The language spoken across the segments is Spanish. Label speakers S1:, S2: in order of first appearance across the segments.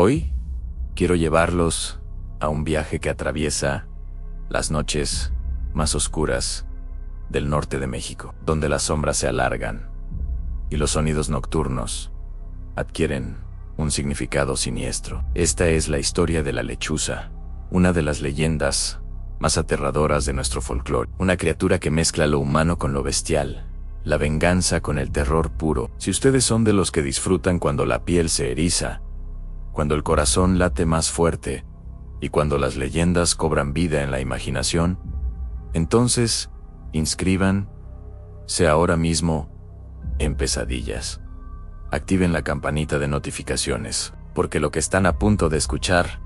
S1: Hoy quiero llevarlos a un viaje que atraviesa las noches más oscuras del norte de México, donde las sombras se alargan y los sonidos nocturnos adquieren un significado siniestro. Esta es la historia de la lechuza, una de las leyendas más aterradoras de nuestro folclore, una criatura que mezcla lo humano con lo bestial, la venganza con el terror puro. Si ustedes son de los que disfrutan cuando la piel se eriza, cuando el corazón late más fuerte y cuando las leyendas cobran vida en la imaginación, entonces inscríbanse ahora mismo en Pesadillas. Activen la campanita de notificaciones, porque lo que están a punto de escuchar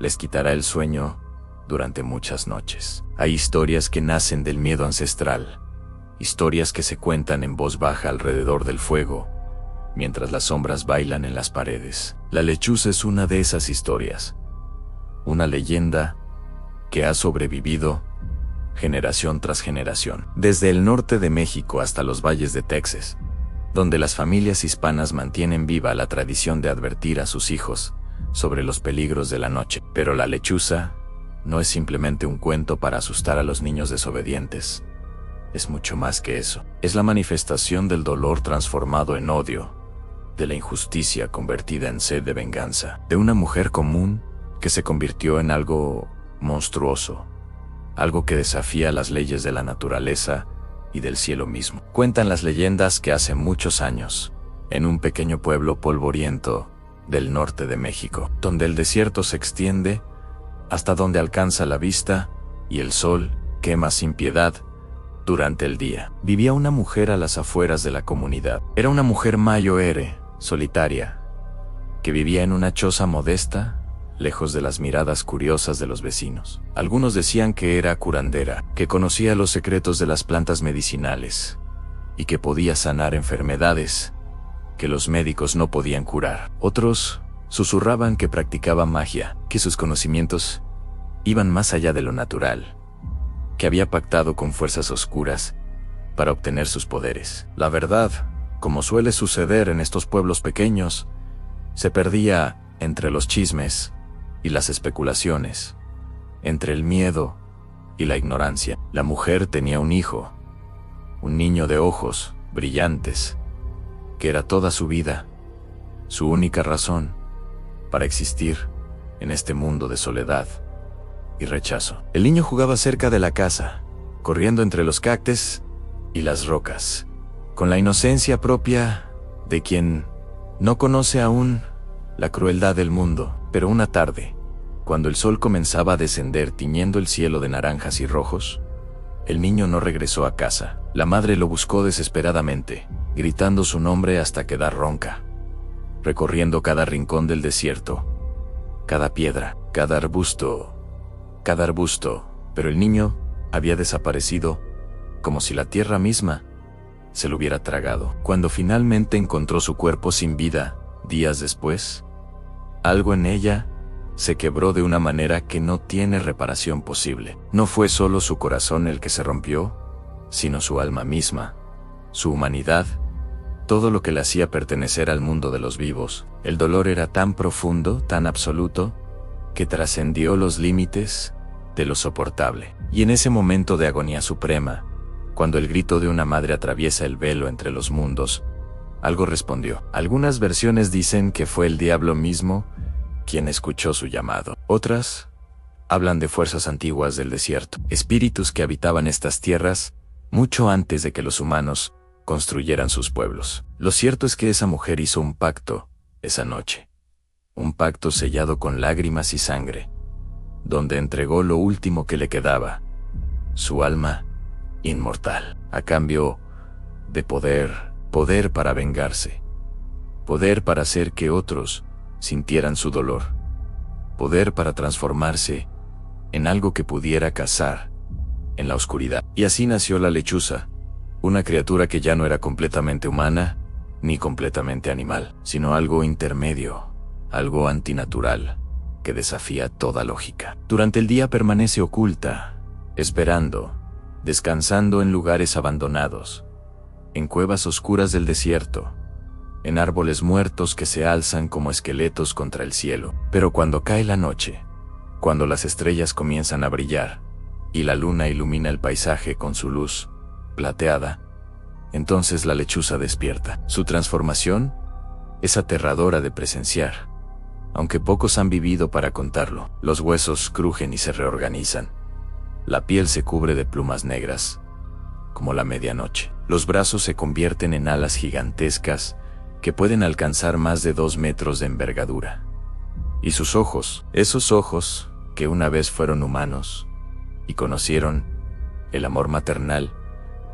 S1: les quitará el sueño durante muchas noches. Hay historias que nacen del miedo ancestral, historias que se cuentan en voz baja alrededor del fuego, mientras las sombras bailan en las paredes. La lechuza es una de esas historias, una leyenda que ha sobrevivido generación tras generación, desde el norte de México hasta los valles de Texas, donde las familias hispanas mantienen viva la tradición de advertir a sus hijos sobre los peligros de la noche. Pero la lechuza no es simplemente un cuento para asustar a los niños desobedientes. Es mucho más que eso. Es la manifestación del dolor transformado en odio, de la injusticia convertida en sed de venganza, de una mujer común que se convirtió en algo monstruoso, algo que desafía las leyes de la naturaleza y del cielo mismo. Cuentan las leyendas que hace muchos años, en un pequeño pueblo polvoriento del norte de México, donde el desierto se extiende hasta donde alcanza la vista y el sol quema sin piedad durante el día, vivía una mujer a las afueras de la comunidad. Era una mujer mayoere, solitaria, que vivía en una choza modesta, lejos de las miradas curiosas de los vecinos. Algunos decían que era curandera, que conocía los secretos de las plantas medicinales y que podía sanar enfermedades que los médicos no podían curar. Otros susurraban que practicaba magia, que sus conocimientos iban más allá de lo natural, que había pactado con fuerzas oscuras para obtener sus poderes. La verdad, como suele suceder en estos pueblos pequeños, se perdía entre los chismes y las especulaciones, entre el miedo y la ignorancia. La mujer tenía un hijo, un niño de ojos brillantes, que era toda su vida, su única razón para existir en este mundo de soledad y rechazo. El niño jugaba cerca de la casa, corriendo entre los cactus y las rocas, con la inocencia propia de quien no conoce aún la crueldad del mundo. Pero una tarde, cuando el sol comenzaba a descender tiñendo el cielo de naranjas y rojos, el niño no regresó a casa. La madre lo buscó desesperadamente, gritando su nombre hasta quedar ronca, recorriendo cada rincón del desierto, cada piedra, cada arbusto, pero el niño había desaparecido, como si la tierra misma se lo hubiera tragado. Cuando finalmente encontró su cuerpo sin vida, días después, algo en ella se quebró de una manera que no tiene reparación posible. No fue solo su corazón el que se rompió, sino su alma misma, su humanidad, todo lo que le hacía pertenecer al mundo de los vivos. El dolor era tan profundo, tan absoluto, que trascendió los límites de lo soportable. Y en ese momento de agonía suprema, cuando el grito de una madre atraviesa el velo entre los mundos, algo respondió. Algunas versiones dicen que fue el diablo mismo quien escuchó su llamado. Otras hablan de fuerzas antiguas del desierto, espíritus que habitaban estas tierras mucho antes de que los humanos construyeran sus pueblos. Lo cierto es que esa mujer hizo un pacto esa noche, un pacto sellado con lágrimas y sangre, donde entregó lo último que le quedaba, su alma inmortal, a cambio de poder para vengarse, poder para hacer que otros sintieran su dolor, poder para transformarse en algo que pudiera cazar en la oscuridad. Y así nació la lechuza, una criatura que ya no era completamente humana ni completamente animal, sino algo intermedio, algo antinatural, que desafía toda lógica. Durante el día permanece oculta, esperando, descansando en lugares abandonados, en cuevas oscuras del desierto, en árboles muertos que se alzan como esqueletos contra el cielo. Pero cuando cae la noche, cuando las estrellas comienzan a brillar y la luna ilumina el paisaje con su luz plateada, entonces la lechuza despierta. Su transformación es aterradora de presenciar, aunque pocos han vivido para contarlo. Los huesos crujen y se reorganizan. La piel se cubre de plumas negras, como la medianoche. Los brazos se convierten en alas gigantescas que pueden alcanzar más de 2 metros de envergadura. Y sus ojos, esos ojos que una vez fueron humanos y conocieron el amor maternal,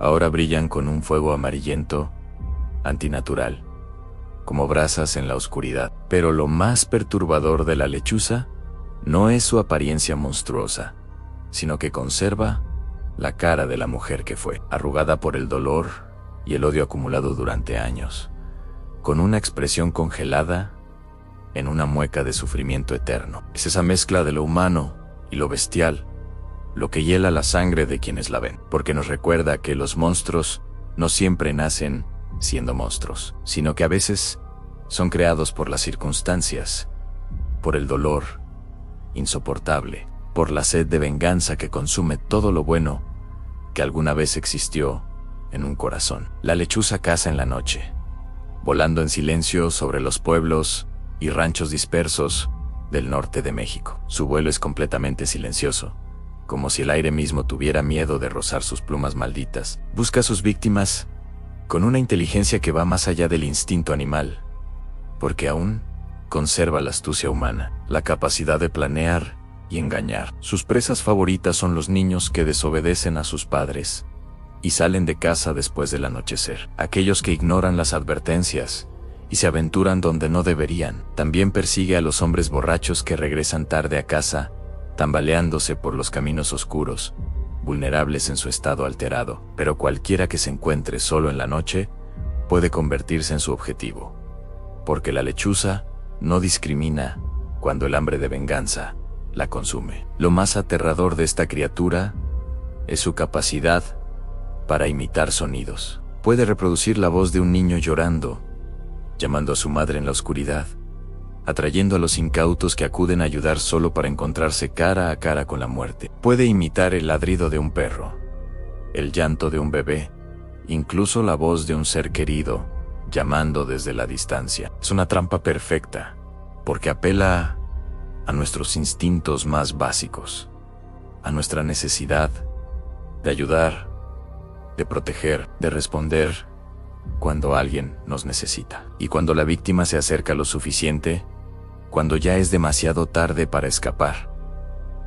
S1: ahora brillan con un fuego amarillento, antinatural, como brasas en la oscuridad. Pero lo más perturbador de la lechuza no es su apariencia monstruosa, sino que conserva la cara de la mujer que fue, arrugada por el dolor y el odio acumulado durante años, con una expresión congelada en una mueca de sufrimiento eterno. Es esa mezcla de lo humano y lo bestial, lo que hiela la sangre de quienes la ven, porque nos recuerda que los monstruos no siempre nacen siendo monstruos, sino que a veces son creados por las circunstancias, por el dolor insoportable, por la sed de venganza que consume todo lo bueno que alguna vez existió en un corazón. La lechuza caza en la noche, volando en silencio sobre los pueblos y ranchos dispersos del norte de México. Su vuelo es completamente silencioso, como si el aire mismo tuviera miedo de rozar sus plumas malditas. Busca a sus víctimas con una inteligencia que va más allá del instinto animal, porque aún conserva la astucia humana, la capacidad de planear y engañar. Sus presas favoritas son los niños que desobedecen a sus padres y salen de casa después del anochecer, aquellos que ignoran las advertencias y se aventuran donde no deberían. También persigue a los hombres borrachos que regresan tarde a casa, tambaleándose por los caminos oscuros, vulnerables en su estado alterado. Pero cualquiera que se encuentre solo en la noche puede convertirse en su objetivo, porque la lechuza no discrimina cuando el hambre de venganza la consume. Lo más aterrador de esta criatura es su capacidad para imitar sonidos. Puede reproducir la voz de un niño llorando, llamando a su madre en la oscuridad, atrayendo a los incautos que acuden a ayudar solo para encontrarse cara a cara con la muerte. Puede imitar el ladrido de un perro, el llanto de un bebé, incluso la voz de un ser querido, llamando desde la distancia. Es una trampa perfecta, porque apela a nuestros instintos más básicos, a nuestra necesidad de ayudar, de proteger, de responder cuando alguien nos necesita. Y cuando la víctima se acerca lo suficiente, cuando ya es demasiado tarde para escapar,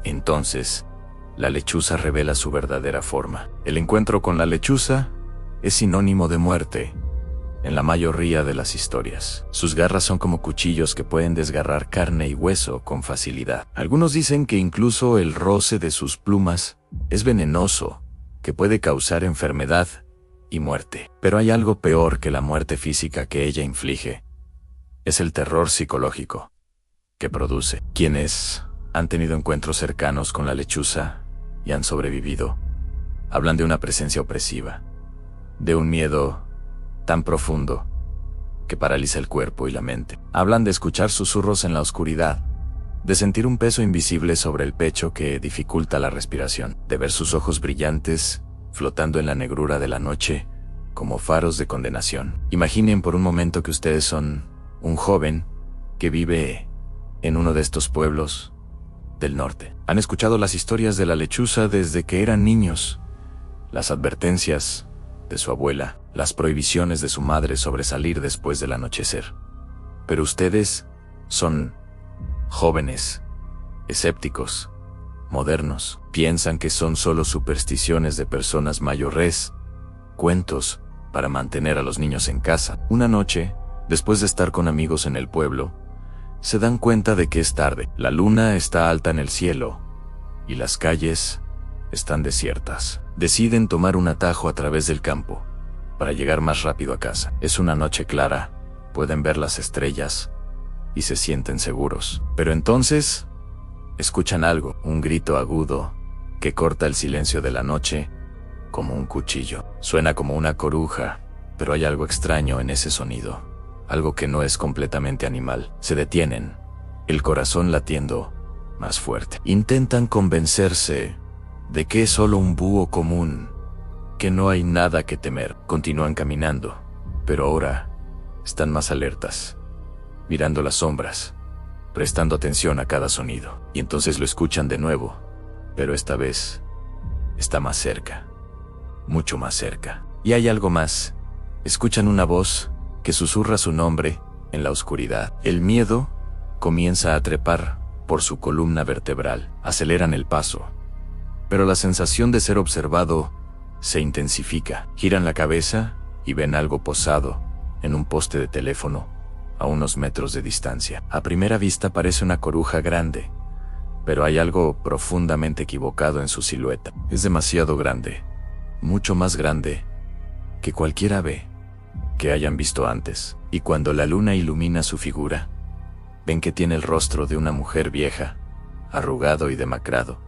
S1: entonces la lechuza revela su verdadera forma. El encuentro con la lechuza es sinónimo de muerte en la mayoría de las historias. Sus garras son como cuchillos que pueden desgarrar carne y hueso con facilidad. Algunos dicen que incluso el roce de sus plumas es venenoso, que puede causar enfermedad y muerte. Pero hay algo peor que la muerte física que ella inflige. Es el terror psicológico que produce. Quienes han tenido encuentros cercanos con la lechuza y han sobrevivido, hablan de una presencia opresiva, de un miedo tan profundo que paraliza el cuerpo y la mente. Hablan de escuchar susurros en la oscuridad, de sentir un peso invisible sobre el pecho que dificulta la respiración, de ver sus ojos brillantes flotando en la negrura de la noche como faros de condenación. Imaginen por un momento que ustedes son un joven que vive en uno de estos pueblos del norte. Han escuchado las historias de la lechuza desde que eran niños, las advertencias de su abuela, las prohibiciones de su madre sobre salir después del anochecer. Pero ustedes son jóvenes, escépticos, modernos. Piensan que son solo supersticiones de personas mayores, cuentos para mantener a los niños en casa. Una noche, después de estar con amigos en el pueblo, se dan cuenta de que es tarde. La luna está alta en el cielo y las calles están desiertas. Deciden tomar un atajo a través del campo para llegar más rápido a casa. Es una noche clara, pueden ver las estrellas y se sienten seguros. Pero entonces escuchan algo, un grito agudo que corta el silencio de la noche como un cuchillo. Suena como una coruja, pero hay algo extraño en ese sonido. algo que no es completamente animal. Se detienen, el corazón latiendo más fuerte. Intentan convencerse de que es solo un búho común, que no hay nada que temer. Continúan caminando, pero ahora están más alertas, mirando las sombras, prestando atención a cada sonido. Y entonces lo escuchan de nuevo, pero esta vez está más cerca, mucho más cerca. Y hay algo más. Escuchan una voz que susurra su nombre en la oscuridad. El miedo comienza a trepar por su columna vertebral. Aceleran el paso, pero la sensación de ser observado se intensifica. Giran la cabeza y ven algo posado en un poste de teléfono a unos metros de distancia. A primera vista parece una coruja grande, pero hay algo profundamente equivocado en su silueta. Es demasiado grande, mucho más grande que cualquier ave que hayan visto antes. Y cuando la luna ilumina su figura, ven que tiene el rostro de una mujer vieja, arrugado y demacrado,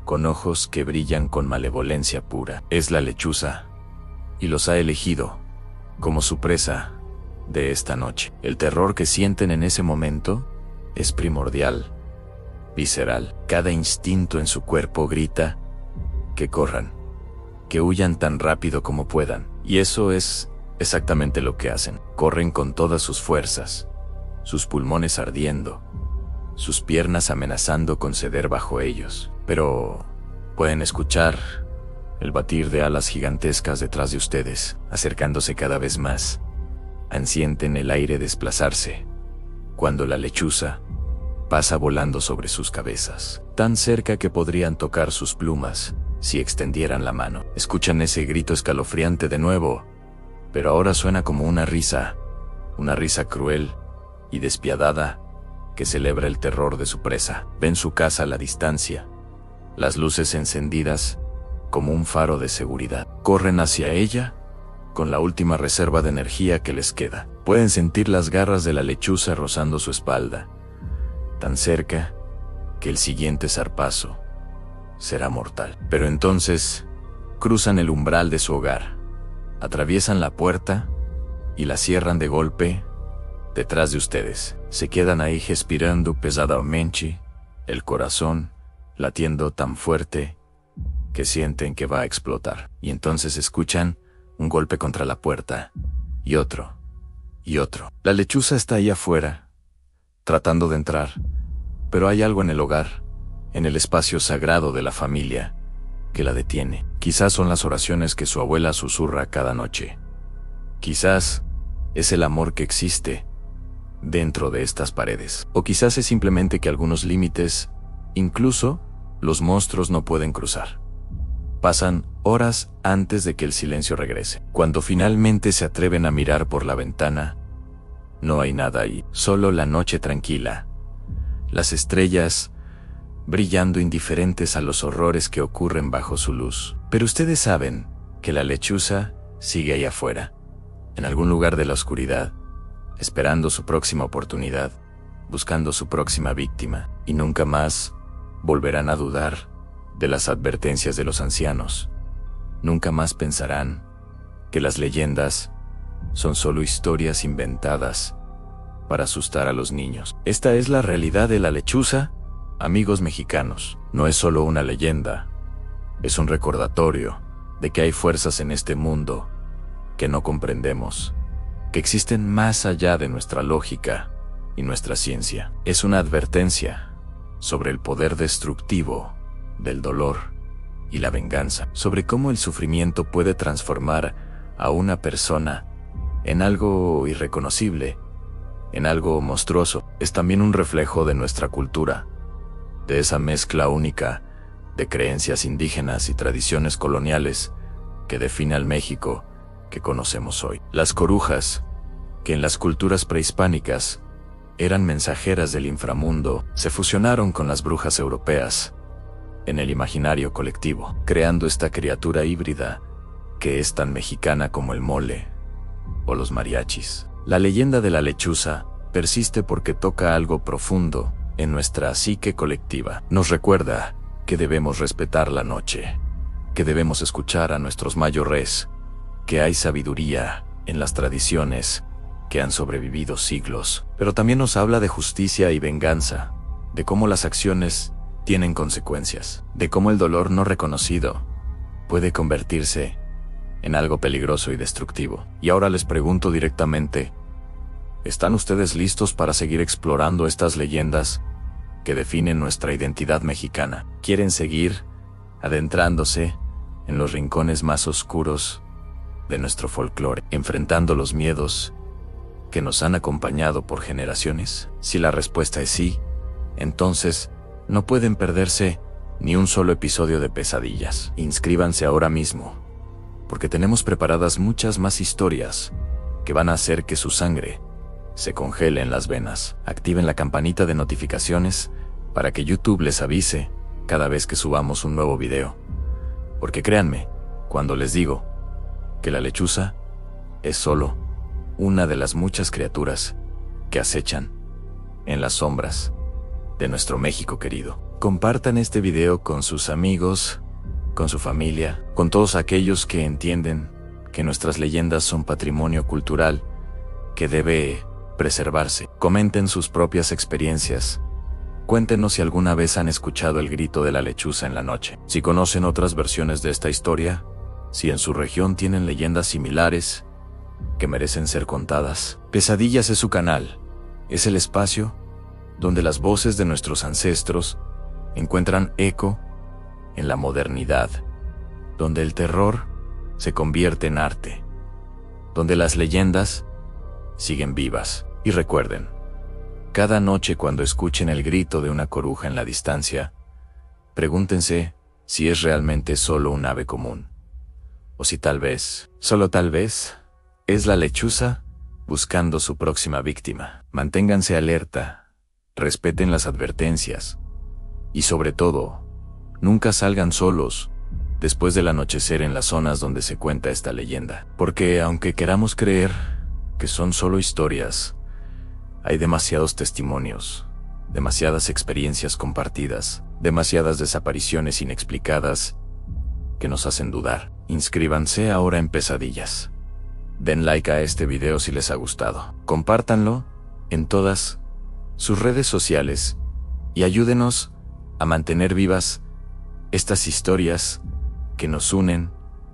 S1: con ojos que brillan con malevolencia pura. Es la lechuza, y los ha elegido como su presa de esta noche. El terror que sienten en ese momento es primordial, visceral. Cada instinto en su cuerpo grita que corran, que huyan tan rápido como puedan. Y eso es exactamente lo que hacen. Corren con todas sus fuerzas, sus pulmones ardiendo, sus piernas amenazando con ceder bajo ellos. Pero pueden escuchar el batir de alas gigantescas detrás de ustedes, acercándose cada vez más. Sienten el aire desplazarse cuando la lechuza pasa volando sobre sus cabezas, tan cerca que podrían tocar sus plumas si extendieran la mano. Escuchan ese grito escalofriante de nuevo, pero ahora suena como una risa cruel y despiadada que celebra el terror de su presa. Ven su casa a la distancia, las luces encendidas como un faro de seguridad. Corren hacia ella con la última reserva de energía que les queda. Pueden sentir las garras de la lechuza rozando su espalda, tan cerca que el siguiente zarpazo será mortal. Pero entonces cruzan el umbral de su hogar, atraviesan la puerta y la cierran de golpe detrás de ustedes. Se quedan ahí respirando pesadamente, el corazón latiendo tan fuerte que sienten que va a explotar. Y entonces escuchan un golpe contra la puerta, y otro, y otro. La lechuza está ahí afuera, tratando de entrar, pero hay algo en el hogar, en el espacio sagrado de la familia, que la detiene. Quizás son las oraciones que su abuela susurra cada noche. Quizás es el amor que existe dentro de estas paredes. O quizás es simplemente que algunos límites, incluso los monstruos, no pueden cruzar. Pasan horas antes de que el silencio regrese. Cuando finalmente se atreven a mirar por la ventana, no hay nada ahí. Solo la noche tranquila, las estrellas brillando indiferentes a los horrores que ocurren bajo su luz. Pero ustedes saben que la lechuza sigue ahí afuera, en algún lugar de la oscuridad, esperando su próxima oportunidad, buscando su próxima víctima, y nunca más volverán a dudar de las advertencias de los ancianos. Nunca más pensarán que las leyendas son solo historias inventadas para asustar a los niños. Esta es la realidad de la lechuza, amigos mexicanos. No es solo una leyenda, es un recordatorio de que hay fuerzas en este mundo que no comprendemos, que existen más allá de nuestra lógica y nuestra ciencia. Es una advertencia sobre el poder destructivo del dolor y la venganza, sobre cómo el sufrimiento puede transformar a una persona en algo irreconocible, en algo monstruoso. Es también un reflejo de nuestra cultura, de esa mezcla única de creencias indígenas y tradiciones coloniales que define al México que conocemos hoy. Las corujas, que en las culturas prehispánicas eran mensajeras del inframundo, se fusionaron con las brujas europeas en el imaginario colectivo, creando esta criatura híbrida que es tan mexicana como el mole o los mariachis. La leyenda de la lechuza persiste porque toca algo profundo en nuestra psique colectiva. Nos recuerda que debemos respetar la noche, que debemos escuchar a nuestros mayores, que hay sabiduría en las tradiciones que han sobrevivido siglos. Pero también nos habla de justicia y venganza, de cómo las acciones tienen consecuencias, de cómo el dolor no reconocido puede convertirse en algo peligroso y destructivo. Y ahora les pregunto directamente, ¿están ustedes listos para seguir explorando estas leyendas que definen nuestra identidad mexicana? ¿Quieren seguir adentrándose en los rincones más oscuros de nuestro folclore, enfrentando los miedos que nos han acompañado por generaciones? Si la respuesta es sí, entonces no pueden perderse ni un solo episodio de Pesadillas. Inscríbanse ahora mismo, porque tenemos preparadas muchas más historias que van a hacer que su sangre se congele en las venas. Activen la campanita de notificaciones para que YouTube les avise cada vez que subamos un nuevo video. Porque créanme, cuando les digo que la lechuza es solo una de las muchas criaturas que acechan en las sombras de nuestro México querido. Compartan este video con sus amigos, con su familia, con todos aquellos que entienden que nuestras leyendas son patrimonio cultural que debe preservarse. Comenten sus propias experiencias. Cuéntenos si alguna vez han escuchado el grito de la lechuza en la noche. Si conocen otras versiones de esta historia, si en su región tienen leyendas similares que merecen ser contadas. Pesadillas es su canal. Es el espacio donde las voces de nuestros ancestros encuentran eco en la modernidad, donde el terror se convierte en arte, donde las leyendas siguen vivas. Y recuerden, cada noche cuando escuchen el grito de una coruja en la distancia, pregúntense si es realmente solo un ave común, o si tal vez, solo tal vez, es la lechuza buscando su próxima víctima. Manténganse alerta, respeten las advertencias, y sobre todo, nunca salgan solos después del anochecer en las zonas donde se cuenta esta leyenda. Porque aunque queramos creer que son solo historias, hay demasiados testimonios, demasiadas experiencias compartidas, demasiadas desapariciones inexplicadas que nos hacen dudar. Inscríbanse ahora en Pesadillas. Den like a este video si les ha gustado. Compártanlo en todas sus redes sociales y ayúdenos a mantener vivas estas historias que nos unen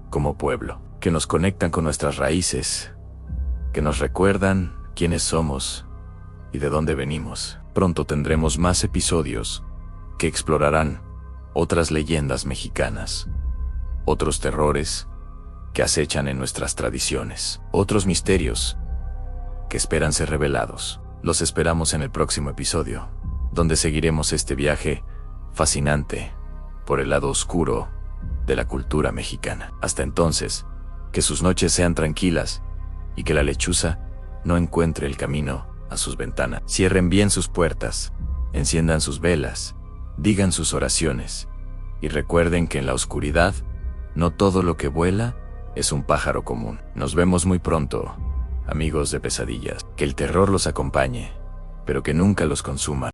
S1: como pueblo, que nos conectan con nuestras raíces, que nos recuerdan quiénes somos y de dónde venimos. Pronto tendremos más episodios que explorarán otras leyendas mexicanas, otros terrores que acechan en nuestras tradiciones, otros misterios que esperan ser revelados. Los esperamos en el próximo episodio, donde seguiremos este viaje fascinante por el lado oscuro de la cultura mexicana. Hasta entonces, que sus noches sean tranquilas y que la lechuza no encuentre el camino a sus ventanas. Cierren bien sus puertas, enciendan sus velas, digan sus oraciones y recuerden que en la oscuridad no todo lo que vuela es un pájaro común. Nos vemos muy pronto, amigos de Pesadillas. Que el terror los acompañe, pero que nunca los consuma.